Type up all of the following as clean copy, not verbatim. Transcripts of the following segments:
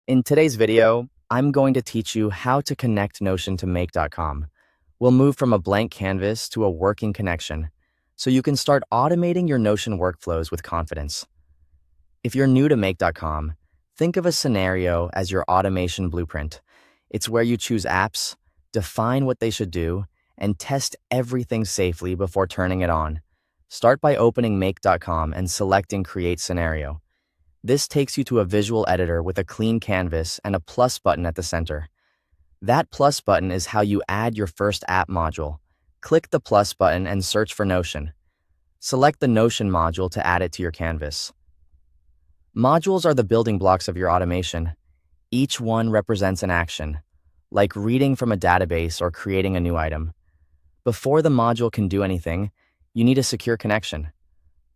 In today's video, I'm going to teach you how to connect Notion to Make.com. We'll move from a blank canvas to a working connection, so you can start automating your Notion workflows with confidence. If you're new to Make.com, think of a scenario as your automation blueprint. It's where you choose apps, define what they should do, and test everything safely before turning it on. Start by opening Make.com and selecting Create Scenario. This takes you to a visual editor with a clean canvas and a plus button at the center. That plus button is how you add your first app module. Click the plus button and search for Notion. Select the Notion module to add it to your canvas. Modules are the building blocks of your automation. Each one represents an action, like reading from a database or creating a new item. Before the module can do anything, you need a secure connection.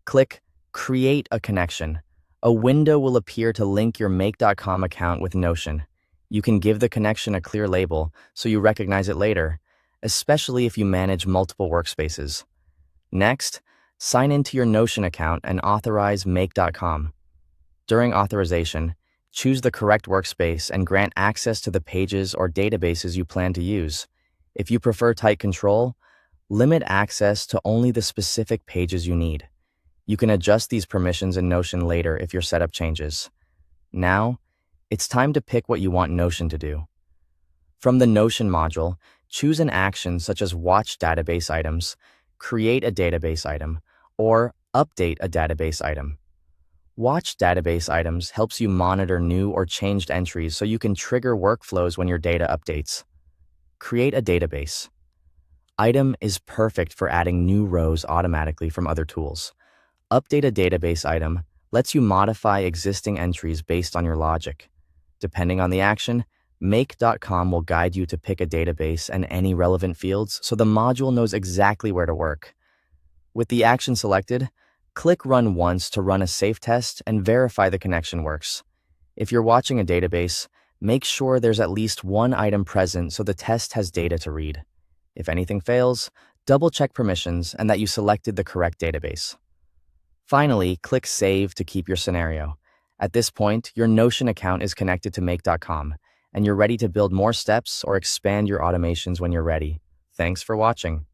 Click Create a Connection. A window will appear to link your Make.com account with Notion. You can give the connection a clear label so you recognize it later, especially if you manage multiple workspaces. Next, sign into your Notion account and authorize Make.com. During authorization, choose the correct workspace and grant access to the pages or databases you plan to use. If you prefer tight control, limit access to only the specific pages you need. You can adjust these permissions in Notion later if your setup changes. Now, it's time to pick what you want Notion to do. From the Notion module, choose an action such as watch database items, create a database item, or update a database item. Watch database items helps you monitor new or changed entries so you can trigger workflows when your data updates. Create a database. Item is perfect for adding new rows automatically from other tools. Update a database item lets you modify existing entries based on your logic. Depending on the action, Make.com will guide you to pick a database and any relevant fields so the module knows exactly where to work. With the action selected, click Run once to run a safe test and verify the connection works. If you're watching a database, make sure there's at least one item present so the test has data to read. If anything fails, double-check permissions and that you selected the correct database. Finally, click Save to keep your scenario. At this point, your Notion account is connected to Make.com, and you're ready to build more steps or expand your automations when you're ready. Thanks for watching.